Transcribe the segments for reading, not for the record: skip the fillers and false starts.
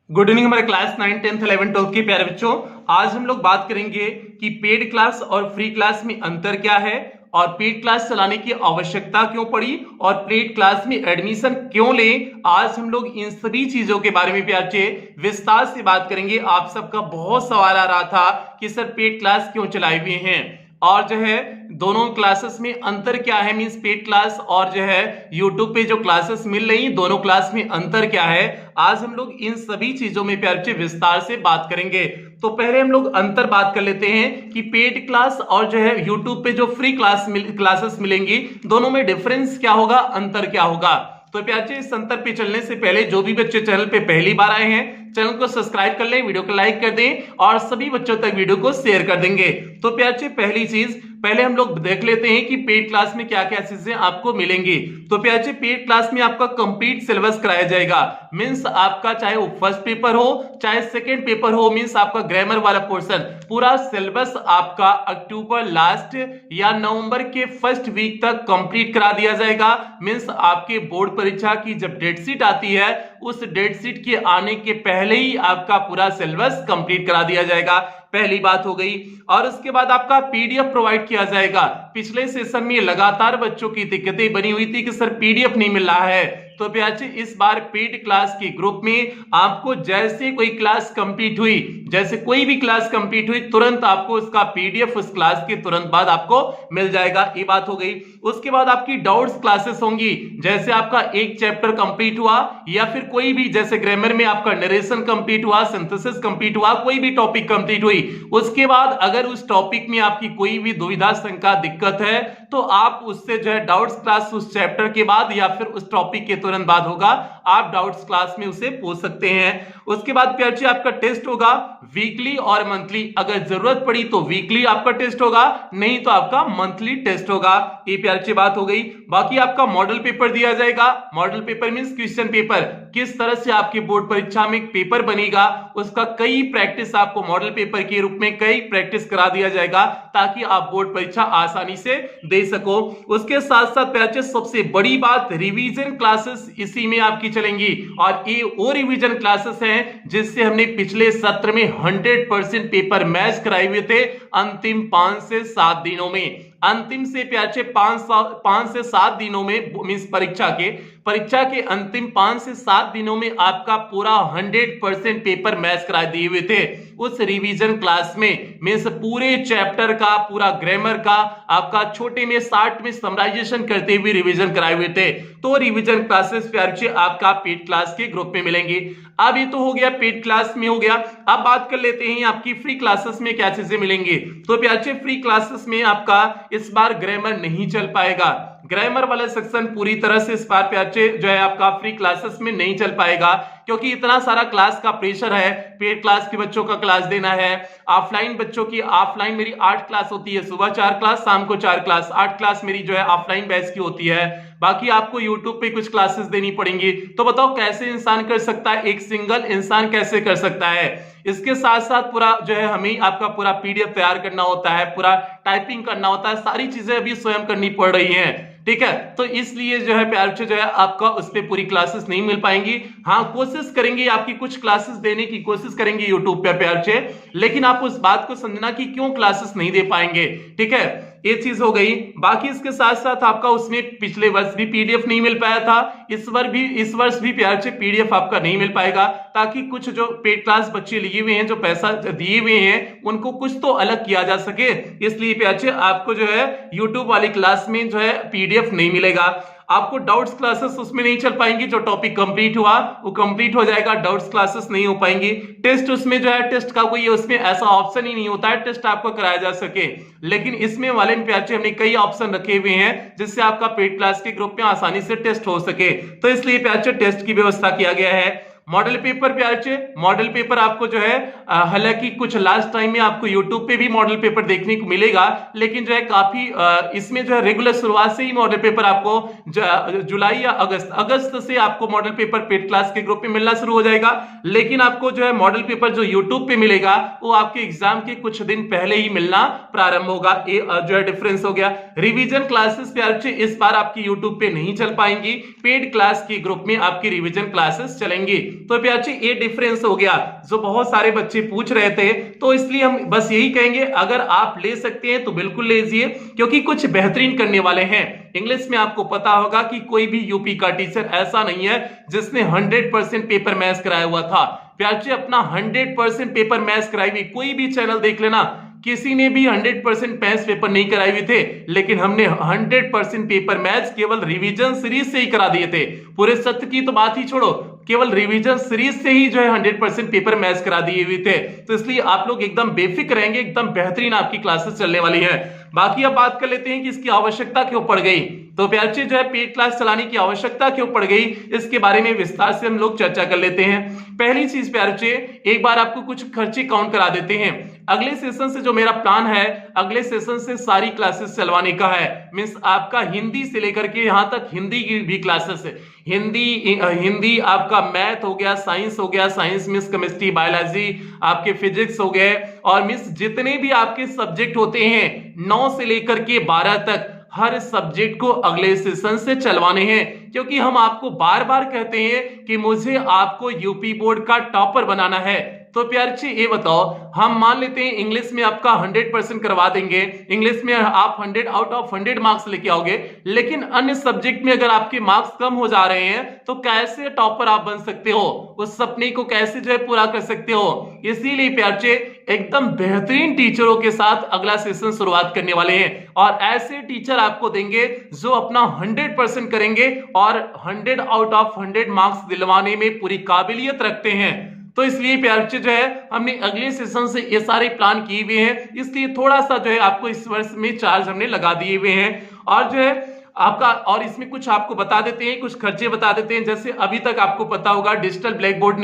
Good evening हमारे class 9, 10th, 11, 12 के प्यारे बच्चों। आज हम लोग बात करेंगे कि पेड क्लास और फ्री क्लास में अंतर क्या है और पेड क्लास चलाने की आवश्यकता क्यों पड़ी और पेड क्लास में एडमिशन क्यों लें। आज हम लोग इन सभी चीजों के बारे में प्यारे विस्तार से बात करेंगे। आप सबका बहुत सवाल आ रहा था कि सर पेड क्लास क्यों चलाए हुए हैं और जो है दोनों क्लासेस में अंतर क्या है, मींस पेड क्लास और जो है यूट्यूब पे जो क्लासेस मिल रही दोनों क्लास में अंतर क्या है। आज हम लोग इन सभी चीजों में प्यारे विस्तार से बात करेंगे। तो पहले हम लोग अंतर बात कर लेते हैं कि पेड क्लास और जो है यूट्यूब पे जो फ्री क्लासेस मिलेंगी दोनों में डिफरेंस क्या होगा, अंतर क्या होगा। तो प्यारे इस अंतर पे चलने से पहले जो भी बच्चे चैनल पे पहली बार आए हैं चैनल को सब्सक्राइब कर लें, वीडियो को लाइक कर दें और सभी बच्चों तक वीडियो को शेयर कर देंगे। तो प्यारे पहली चीज पहले हम लोग देख लेते हैं कि पेड क्लास में क्या क्या चीजें आपको मिलेंगी। तो प्यारे पेड क्लास में आपका कंप्लीट सिलेबस कराया जाएगा, मींस आपका चाहे वो फर्स्ट पेपर हो चाहे सेकंड पेपर हो, मींस आपका ग्रामर वाला पोर्शन पूरा सिलेबस आपका अक्टूबर लास्ट या नवंबर के फर्स्ट वीक तक कंप्लीट करा दिया जाएगा। मींस आपके बोर्ड परीक्षा की जब डेट शीट आती है उस डेट शीट के आने के पहले ही आपका पूरा सिलेबस कंप्लीट करा दिया जाएगा, पहली बात हो गई। और उसके बाद आपका पीडीएफ प्रोवाइड किया जाएगा। पिछले सेशन में लगातार बच्चों की दिक्कतें बनी हुई थी कि सर पीडीएफ नहीं मिल रहा है। तो प्यारे इस बार पेड क्लास के ग्रुप में आपको जैसे कोई क्लास कंप्लीट हुई, जैसे कोई भी क्लास कंप्लीट हुई तुरंत आपको उसका पीडीएफ उस क्लास के तुरंत बाद आपको मिल जाएगा, ये बात हो गई। उसके बाद आपकी डाउट्स क्लासेस होंगी, जैसे आपका एक चैप्टर कंप्लीट हुआ या फिर कोई भी जैसे ग्रामर में आपका नरेशन कंप्लीट हुआ, सिंथेसिस कंप्लीट हुआ, कोई भी टॉपिक कंप्लीट हुई, उसके बाद अगर उस टॉपिक में आपकी कोई भी दुविधा शंका दिक्कत है तो आप उससे जो है डाउट्स क्लास उस चैप्टर के बाद या फिर उस टॉपिक के तुरंत बाद होगा, आप डाउट्स क्लास में उसे पूछ सकते हैं। उसके बाद प्यारे आपका टेस्ट होगा वीकली और मंथली, अगर जरूरत पड़ी तो वीकली आपका टेस्ट होगा, नहीं तो आपका मंथली टेस्ट होगा, ये प्यारे बात हो गई। बाकी आपका मॉडल पेपर दिया जाएगा, model paper means question paper, किस तरह से आपके बोर्ड परीक्षा में पेपर बनेगा उसका कई प्रैक्टिस आपको मॉडल पेपर के रूप में कई प्रैक्टिस करा दिया जाएगा ताकि आप बोर्ड परीक्षा आसानी से दे सको। उसके साथ साथ प्यारे सबसे बड़ी बात रिवीजन क्लासेस इसी में आपकी चलेंगी और ये वो रिवीजन क्लासेस हैं जिससे हमने पिछले सत्र में 100% पेपर मैच कराए हुए थे अंतिम 5 से 7 दिनों में। अंतिम से प्यारे 5 से 7 दिनों में मींस परीक्षा के अंतिम 5 से 7 दिनों में आपका पूरा 100% पेपर मैच करा दिए हुए थे उस रिवीजन क्लास में। मींस पूरे चैप्टर का पूरा ग्रामर का आपका छोटे में 60 में समराइजेशन करते हुए रिवीजन कराए हुए थे। तो रिवीजन क्लासेस प्यारे आपका पेड क्लास के ग्रुप में मिलेंगी। अब ये तो हो गया पेड क्लास में हो गया। अब बात कर लेते हैं आपकी फ्री क्लासेस में क्या चीजें मिलेंगी। तो प्यारे फ्री क्लासेस में आपका इस बार ग्रामर नहीं चल पाएगा, ग्रामर वाला सेक्शन पूरी तरह से इस बार प्यारे जो है आपका फ्री क्लासेस में नहीं चल पाएगा क्योंकि इतना सारा क्लास का प्रेशर है, पेड क्लास के बच्चों का क्लास देना है, ऑफलाइन बच्चों की ऑफलाइन मेरी 8 क्लास होती है, सुबह 4 क्लास शाम को 4 क्लास, 8 क्लास मेरी जो है ऑफलाइन बैच की होती है, बाकी आपको यूट्यूब पे कुछ क्लासेस देनी पड़ेंगी। तो बताओ कैसे इंसान कर सकता है, एक सिंगल इंसान कैसे कर सकता है। इसके साथ साथ पूरा जो है हमें आपका पूरा पीडीएफ तैयार करना होता है, पूरा टाइपिंग करना होता है, सारी चीजें अभी स्वयं करनी पड़ रही हैं, ठीक है। तो इसलिए जो है प्यारे जो है आपका उस पर पूरी क्लासेस नहीं मिल पाएंगी। हाँ कोशिश करेंगे आपकी कुछ क्लासेस देने की कोशिश करेंगे यूट्यूब पे प्यारे, लेकिन आप उस बात को समझना कि क्यों क्लासेस नहीं दे पाएंगे, ठीक है, ये चीज हो गई। बाकी इसके साथ साथ आपका उसमें पिछले वर्ष भी पीडीएफ नहीं मिल पाया था, इस वर्ष भी प्यारे पीडीएफ आपका नहीं मिल पाएगा ताकि कुछ जो पेड क्लास बच्चे लिए हुए हैं जो पैसा दिए हुए हैं उनको कुछ तो अलग किया जा सके, इसलिए प्यारे आपको जो है यूट्यूब वाली क्लास में जो है पीडीएफ नहीं मिलेगा। आपको डाउट्स क्लासेस उसमें नहीं चल पाएंगी, जो टॉपिक कंप्लीट हुआ वो कंप्लीट हो जाएगा, डाउट्स क्लासेस नहीं हो पाएंगी। टेस्ट उसमें जो है टेस्ट का कोई उसमें ऐसा ऑप्शन ही नहीं होता है टेस्ट आपको कराया जा सके, लेकिन इसमें वाले में प्यारे हमने कई ऑप्शन रखे हुए हैं जिससे आपका पेड क्लास के ग्रुप में आसानी से टेस्ट हो सके, तो इसलिए प्यारे टेस्ट की व्यवस्था किया गया है। मॉडल पेपर प्यारे मॉडल पेपर आपको जो है हालांकि कुछ लास्ट टाइम में आपको यूट्यूब पे भी मॉडल पेपर देखने को मिलेगा, लेकिन जो है काफी इसमें जो है रेगुलर शुरुआत से ही मॉडल पेपर आपको जुलाई या अगस्त से आपको मॉडल पेपर पेड क्लास के ग्रुप में मिलना शुरू हो जाएगा, लेकिन आपको जो है मॉडल पेपर जो यूट्यूब पे मिलेगा वो आपके एग्जाम के कुछ दिन पहले ही मिलना प्रारंभ होगा, ये जो है डिफरेंस हो गया। रिवीजन क्लासेस प्यारे इस बार आपकी यूट्यूब पे नहीं चल पाएंगी, पेड क्लास के ग्रुप में आपकी रिवीजन क्लासेस चलेंगी। तो प्यारे ये डिफरेंस हो गया जो बहुत सारे बच्चे पूछ रहे थे। तो इसलिए हम बस यही कहेंगे, अगर आप ले सकते हैं तो बिल्कुल ले लीजिए, क्योंकि कुछ बेहतरीन करने वाले हैं। इंग्लिश में आपको पता होगा कि कोई भी यूपी का टीचर ऐसा नहीं है जिसने 100% पेपर मैथ्स कराया हुआ था। प्यारे अपना 100% पेपर मैथ्स कराई हुई कोई भी चैनल देख लेना, किसी ने भी 100% मैथ्स पेपर नहीं कराए हुए थे, लेकिन हमने 100% पेपर मैथ्स केवल रिवीजन सीरीज से ही करा दिए थे। पूरे सत्र की तो बात ही छोड़ो, केवल रिवीजन सीरीज से ही जो है 100% पेपर मैथ्स करा दिए हुए थे। तो इसलिए आप लोग एकदम बेफिक्र रहेंगे, एकदम बेहतरीन आपकी क्लासेस चलने वाली है। बाकी अब बात कर लेते हैं कि इसकी आवश्यकता क्यों पड़ गई। तो प्यारे जो है पेड क्लास चलाने की आवश्यकता क्यों पड़ गई, इसके बारे में विस्तार से हम लोग चर्चा कर लेते हैं। पहली चीज प्यारे, एक बार आपको कुछ खर्चे काउंट करा देते हैं। अगले सेशन से जो मेरा प्लान है, अगले सेशन से सारी क्लासेस चलवाने का है। मींस आपका हिंदी से लेकर के यहां तक हिंदी की भी क्लासेस है। हिंदी आपका मैथ हो गया, साइंस हो गया, साइंस मींस केमिस्ट्री, बायोलॉजी, आपके फिजिक्स हो गए, और मींस जितने भी आपके सब्जेक्ट होते हैं 9 से लेकर के 12 तक, हर सब्जेक्ट को अगले सेशन से चलवाने हैं। क्योंकि हम आपको बार बार कहते हैं कि मुझे आपको यूपी बोर्ड का टॉपर बनाना है। तो प्यारे ये बताओ, हम मान लेते हैं इंग्लिश में आपका 100% करवा देंगे, इंग्लिश में आप 100 आउट ऑफ 100 मार्क्स लेके आओगे, लेकिन अन्य सब्जेक्ट में अगर आपके मार्क्स कम हो जा रहे हैं तो कैसे टॉपर आप बन सकते हो, उस सपने को कैसे जो है पूरा कर सकते हो। इसीलिए प्यारे एकदम बेहतरीन टीचरों के साथ अगला सेशन शुरुआत करने वाले हैं, और ऐसे टीचर आपको देंगे जो अपना 100% करेंगे और 100 आउट ऑफ 100 मार्क्स दिलवाने में पूरी काबिलियत रखते हैं। तो इसलिए प्यारे जो है हमने अगले सेशन से ये सारे प्लान किए हुए हैं, इसलिए थोड़ा सा जो है आपको इस वर्ष में चार्ज हमने लगा दिए हुए हैं। और जो है आपका, और इसमें कुछ आपको बता देते हैं, कुछ खर्चे बता देते हैं। जैसे अभी तक आपको पता होगा डिजिटल ब्लैक बोर्ड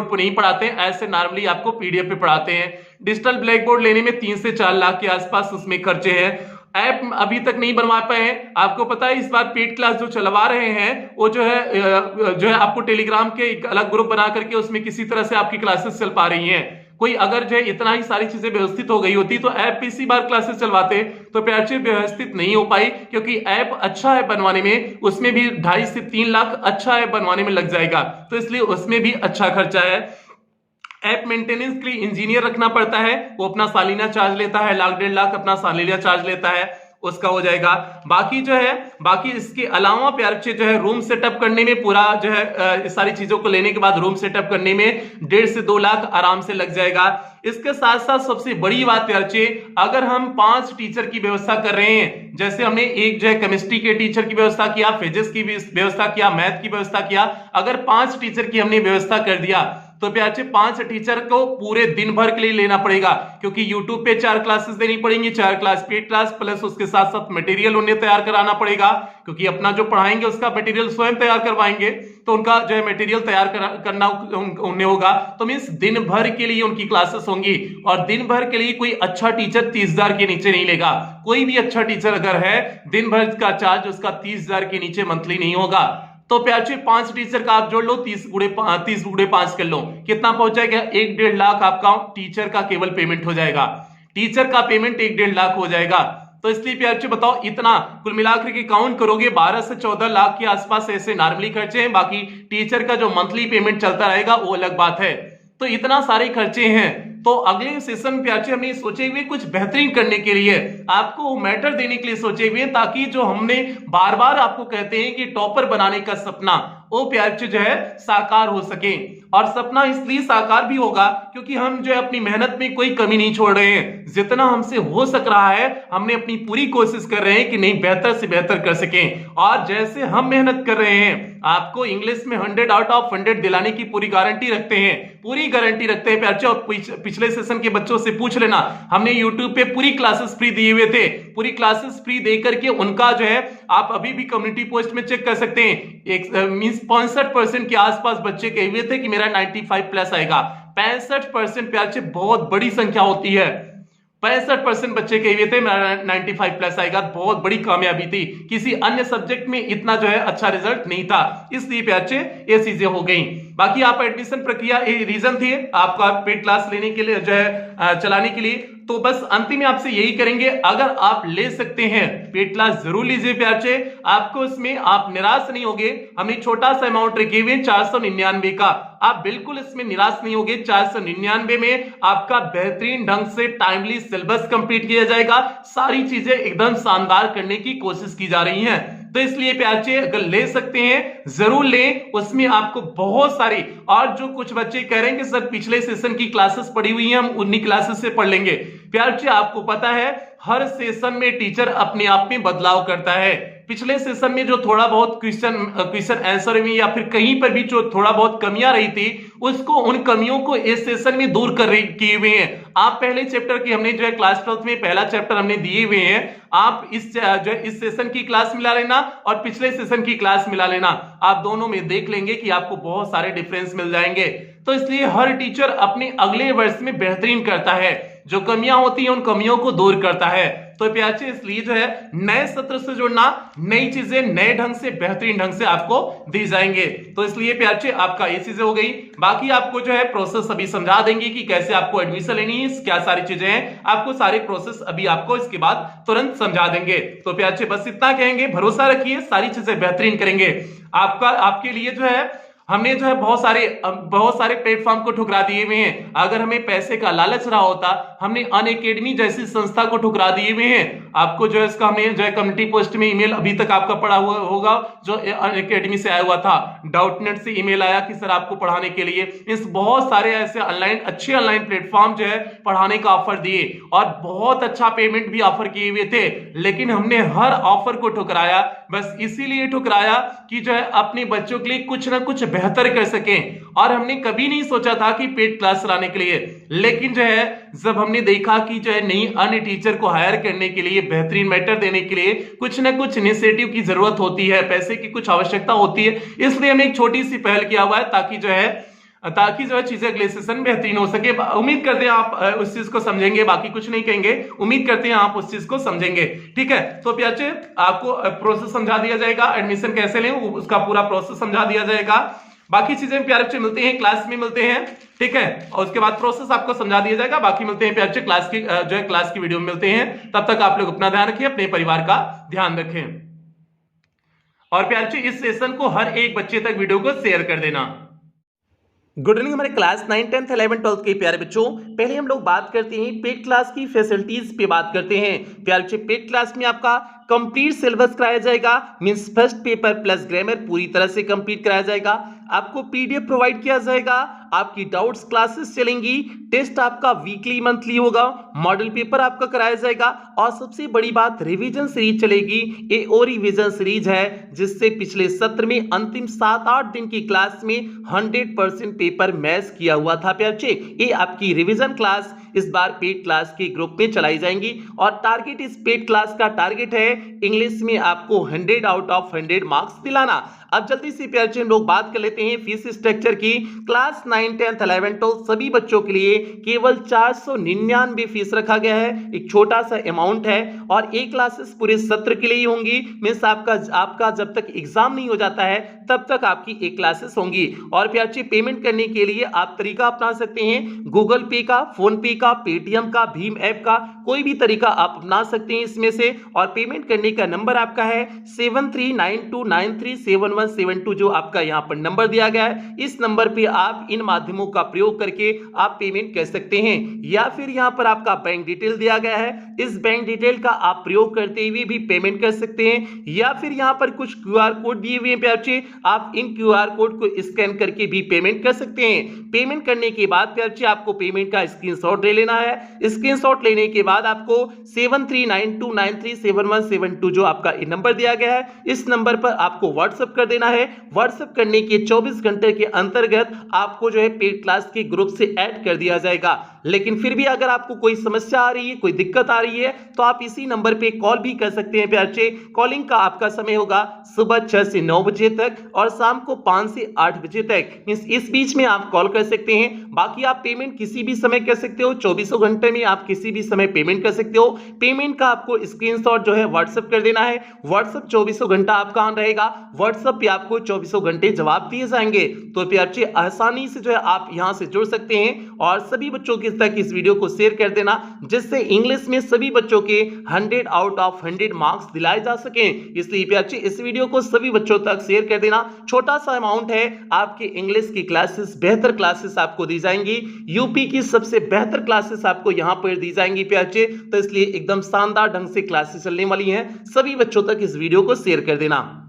पर नहीं पढ़ाते हैं, ऐसे नॉर्मली आपको पीडीएफ पे पढ़ाते हैं। डिजिटल ब्लैक बोर्ड लेने में 3 से 4 लाख के आसपास उसमें खर्चे हैं। ऐप अभी तक नहीं बनवा पाए हैं। आपको पता है इस बार पेड क्लास जो चलवा रहे हैं वो जो है आपको टेलीग्राम के एक अलग ग्रुप बना करके उसमें किसी तरह से आपकी क्लासेस चल पा रही हैं। कोई अगर जो है इतना ही सारी चीजें व्यवस्थित हो गई होती तो ऐप पे इसी बार क्लासेस चलवाते, तो प्यारे व्यवस्थित नहीं हो पाई, क्योंकि ऐप अच्छा है बनवाने में, उसमें भी 2.5 से 3 लाख अच्छा है बनवाने में लग जाएगा, तो इसलिए उसमें भी अच्छा खर्चा है। ऐप मेंटेनेंस के लिए इंजीनियर रखना पड़ता है, वो अपना सालाना चार्ज लेता है, 1 लाख 1.5 लाख अपना सालाना चार्ज लेता है, उसका हो जाएगा। बाकी इसके अलावा प्यारे जो है रूम सेटअप करने में पूरा जो है सारी चीजों को लेने के बाद रूम सेटअप करने में 1.5 से 2 लाख आराम से लग जाएगा। इसके साथ साथ सबसे बड़ी बात प्यारे, अगर हम 5 टीचर की व्यवस्था कर रहे हैं, जैसे हमने एक जो है केमिस्ट्री के टीचर की व्यवस्था किया, फिजिक्स की व्यवस्था किया, मैथ की व्यवस्था किया, अगर 5 टीचर की हमने व्यवस्था कर दिया तो प्यारे 5 टीचर को पूरे दिन भर के लिए लेना पड़ेगा, क्योंकि YouTube पे 4 क्लासेस देनी पड़ेंगी, 4 क्लास पेड क्लास प्लस उसके साथ साथ मटेरियल उन्हें तैयार कराना पड़ेगा, क्योंकि अपना जो पढ़ाएंगे उसका मटेरियल स्वयं तैयार करवाएंगे, तो उनका जो है मटेरियल तैयार करना उन्हें होगा। तो मींस दिन भर के लिए उनकी क्लासेस होंगी, और दिन भर के लिए कोई अच्छा टीचर 30,000 के नीचे नहीं लेगा। कोई भी अच्छा टीचर अगर है, दिन भर का चार्ज उसका 30,000 के नीचे मंथली नहीं होगा। तो प्यारे 5 टीचर का आप जोड़ लो, 30 गुणे 5 कर लो, कितना पहुंच जाएगा? 1.5 लाख आपका टीचर का केवल पेमेंट हो जाएगा। टीचर का पेमेंट 1.5 लाख हो जाएगा। तो इसलिए प्यारे बताओ, इतना कुल मिलाकर के काउंट करोगे 12 से 14 लाख के आसपास ऐसे नॉर्मली खर्चे हैं। बाकी टीचर का जो मंथली पेमेंट चलता रहेगा वो अलग बात है। तो इतना सारे खर्चे हैं। तो अगले सेशन प्यारे हमने सोचे हुए कुछ बेहतरीन करने के लिए, आपको मैटर देने के लिए सोचे हुए, ताकि जो हमने बार बार आपको कहते हैं कि टॉपर बनाने का सपना, वो प्यारे जो है साकार हो सके। और सपना इसलिए साकार भी होगा क्योंकि हम जो है अपनी मेहनत में कोई कमी नहीं छोड़ रहे हैं। जितना हमसे हो सक रहा है हमने अपनी पूरी कोशिश कर रहे हैं कि नहीं बेहतर से बेहतर कर सकें। और जैसे हम मेहनत कर रहे हैं, आपको इंग्लिश में 100 आउट ऑफ 100 दिलाने की पूरी गारंटी रखते हैं, पूरी गारंटी रखते हैं प्यारे। और पिछले सेशन के बच्चों से पूछ लेना, हमने यूट्यूब पे पूरी क्लासेस फ्री दिए हुए थे, पूरी क्लासेस फ्री दे करके उनका जो है आप अभी भी कम्युनिटी पोस्ट में चेक कर सकते हैं। मींस 65% के आसपास बच्चे कहे हुए थे कि मेरा 95 प्लस आएगा। 65% प्यारे बहुत बड़ी संख्या होती है। 65% बच्चे कहे हुए थे मेरा 95 प्लस आएगा, बहुत बड़ी कामयाबी थी। किसी अन्य सब्जेक्ट में इतना जो है अच्छा रिजल्ट नहीं था, इसलिए प्यारे ये चीजें हो गई। बाकी आप एडमिशन प्रक्रिया रीजन थी आपका पेड क्लास लेने के लिए जो है चलाने के लिए। तो बस अंतिम में आपसे यही करेंगे, अगर आप ले सकते हैं पेड क्लास जरूर लीजिए प्यार से, आपको इसमें आप निराश नहीं होगे। हमने छोटा सा अमाउंट रखे हुए 499 का, आप बिल्कुल इसमें निराश नहीं होगे। 499 में आपका बेहतरीन ढंग से टाइमली सिलेबस कंप्लीट किया जाएगा, सारी चीजें एकदम शानदार करने की कोशिश की जा रही हैं। तो इसलिए प्याचे अगर ले सकते हैं जरूर लें, उसमें आपको बहुत सारी, और जो कुछ बच्चे कह रहे हैं कि सर पिछले सेशन की क्लासेस पढ़ी हुई हैं, हम उन्हीं क्लासेस से पढ़ लेंगे। प्याचे आपको पता है हर सेशन में टीचर अपने आप में बदलाव करता है। पिछले सेशन में जो थोड़ा बहुत क्वेश्चन आंसर में या फिर कहीं पर भी जो थोड़ा बहुत कमियां रही थी, उसको उन कमियों को इस सेशन में दूर कर किए हुए हैं। आप पहले चैप्टर की हमने जो है क्लास 12 में पहला चैप्टर हमने दिए हुए हैं, आप इस सेशन की क्लास मिला लेना और पिछले सेशन की क्लास मिला लेना, आप दोनों में देख लेंगे कि आपको बहुत सारे डिफरेंस मिल जाएंगे। तो इसलिए हर टीचर अपने अगले वर्ष में बेहतरीन करता है, जो कमियां होती हैं उन कमियों को दूर करता है। तो प्याचे इसलिए जो है नए सत्र से जुड़ना, नई चीजें नए ढंग से बेहतरीन ढंग से आपको दी जाएंगे। तो इसलिए प्याचे आपका ये चीजें हो गई, बाकी आपको जो है प्रोसेस अभी समझा देंगे कि कैसे आपको एडमिशन लेनी है, क्या सारी चीजें हैं, आपको सारे प्रोसेस अभी आपको इसके बाद तुरंत समझा देंगे। तो प्याचे बस इतना कहेंगे, भरोसा रखिए सारी चीजें बेहतरीन करेंगे। आपके लिए जो है हमने जो है बहुत सारे प्लेटफॉर्म को ठुकरा दिए हुए हैं। अगर हमें पैसे का लालच रहा होता, हमने अनअकैडमी जैसी संस्था को ठुकरा दिए हुए हैं। आपको जो है इसका हमने जो है कम्युनिटी पोस्ट में ईमेल अभी तक आपका पड़ा हुआ होगा, जो अनअकैडमी से आया हुआ था, डाउटनेट से ईमेल आया कि सर आपको पढ़ाने के लिए इस बहुत सारे ऐसे अच्छे ऑनलाइन प्लेटफॉर्म जो है पढ़ाने का ऑफर दिए और बहुत अच्छा पेमेंट भी ऑफर किए हुए थे, लेकिन हमने हर ऑफर को ठुकराया। बस इसीलिए ठुकराया कि जो है अपने बच्चों के लिए कुछ ना कुछ बेहतर कर सकें। और हमने कभी नहीं सोचा था कि पेड क्लास चलाने के लिए, लेकिन जो है जब हमने देखा कि जो है नई अन्य टीचर को हायर करने के लिए, बेहतरीन मैटर देने के लिए कुछ ना कुछ इनिशिएटिव की जरूरत होती है, पैसे की कुछ आवश्यकता होती है, इसलिए हमने एक छोटी सी पहल किया हुआ है ताकि जो है चीजें अगले सेशन बेहतरीन हो सके। उम्मीद करते हैं आप उस चीज को समझेंगे, बाकी कुछ नहीं कहेंगे, उम्मीद करते हैं आप उस चीज को समझेंगे। ठीक है, तो प्याचे आपको प्रोसेस समझा दिया जाएगा, एडमिशन कैसे लें उसका पूरा प्रोसेस समझा दिया जाएगा। बाकी चीजें प्यारे बच्चे मिलते हैं, क्लास में मिलते हैं। ठीक है, और उसके बाद प्रोसेस आपको समझा दिया जाएगा। बाकी मिलते हैं प्यारे बच्चे क्लास की वीडियो में मिलते हैं। तब तक आप लोग अपना ध्यान रखें, अपने परिवार का ध्यान रखें, और प्यारे बच्चे इस सेशन को हर एक बच्चे तक वीडियो को शेयर कर देना। गुड इवनिंग हमारे क्लास 9, 10, 11, 12 के प्यारे बच्चों, पहले हम लोग बात करते हैं पेड क्लास की फैसिलिटीज पे बात करते हैं। प्यारे बच्चे पेड क्लास में आपका कंप्लीट सिलेबस कराया जाएगा, means first paper plus grammar पूरी तरह से कंप्लीट कराया जाएगा। आपको पीडीएफ प्रोवाइड किया जाएगा, आपकी डाउट्स क्लासेस चलेंगी, टेस्ट आपका वीकली मंथली होगा, मॉडल पेपर आपका कराया जाएगा, और सबसे बड़ी बात रिवीजन सीरीज चलेगी। ये और रिवीजन सीरीज है जिससे पिछले सत्र में अंतिम 7-8 दिन की क्लास में 100% पेपर मैच किया हुआ था। प्यारे, ये आपकी रिवीजन क्लास इस बार पेड क्लास के ग्रुप में चलाई जाएंगी, और टारगेट इस पेड क्लास का टारगेट है इंग्लिश में आपको 100 आउट ऑफ 100 मार्क्स दिलाना। अब जल्दी से प्यारे हम लोग बात कर लेते हैं फीस स्ट्रक्चर की। क्लास 9, 10, 11, 12 सभी बच्चों के लिए केवल 499 फीस रखा गया है, एक छोटा सा अमाउंट है, और एक क्लासेस पूरे सत्र के लिए ही होंगी। मींस आपका जब तक एग्जाम नहीं हो जाता है तब तक आपकी एक क्लासेस होंगी। और प्यारे पेमेंट करने के लिए आप तरीका अपना सकते हैं, गूगल पे का, फोन पे का, पेटीएम का, भीम ऐप का, कोई भी तरीका आप अपना सकते हैं इसमें से। और पेमेंट करने का नंबर आपका है 7392937172, जो आपका यहां पर नंबर दिया गया है। इस नंबर पे आप इन माध्यमों का प्रयोग करके आप पेमेंट कर सकते हैं, या फिर यहां पर आपका बैंक डिटेल दिया गया है, इस बैंक डिटेल का आप प्रयोग करते हुए भी पेमेंट कर सकते हैं, या फिर यहां पर कुछ क्यूआर कोड दिए हुए हैं प्यारे, आप इन क्यूआर कोड को स्कैन करके भी पेमेंट कर सकते हैं। पेमेंट करने के बाद प्यारे आपको पेमेंट का स्क्रीनशॉट ले लेना है। स्क्रीनशॉट लेने के बाद आपको 7392937172 जो आपका नंबर दिया गया है, इस नंबर पर आपको व्हाट्सएप कर देना है। व्हाट्सएप करने के 24 घंटे के अंतर्गत आपको जो है पेड क्लास के ग्रुप से ऐड कर दिया जाएगा। लेकिन फिर भी अगर आपको कोई समस्या आ रही है, कोई दिक्कत आ रही है, तो आप इसी नंबर पे कॉल भी कर सकते हैं प्यारे। कॉलिंग का आपका समय होगा सुबह 6 से 9 बजे तक और शाम को 5 से 8 बजे तक, मींस इस बीच में आप कॉल कर सकते हैं। बाकी आप पेमेंट किसी भी समय कर सकते हो, 24 घंटे में आप किसी भी समय पेमेंट कर सकते हो। पेमेंट का आपको स्क्रीनशॉट जो है व्हाट्सएप कर देना है। व्हाट्सएप 24 घंटा आपका ऑन रहेगा, व्हाट्सएप पे आपको 24 घंटे जवाब दिए जाएंगे। तो प्यारे आसानी से जो है आप यहां से जुड़ सकते हैं और सभी बच्चों के तक इस वीडियो को शेयर कर देना, जिससे इंग्लिश में सभी बच्चों के 100 आउट ऑफ 100 मार्क्स दिलाए जा सकें। इसलिए प्यारे इस वीडियो को सभी बच्चों तक शेयर कर देना। छोटा सा अमाउंट है, आपके इंग्लिश की क्लासेस, बेहतर क्लासेस आपको दी जाएंगी, यूपी की सबसे बेहतर क्लासेस आपको यहां पर दी जाएंगी प्यारे। तो इसलिए एकदम शानदार ढंग से क्लासेस चलने वाली हैं, सभी बच्चों तक इस वीडियो को शेयर कर देना।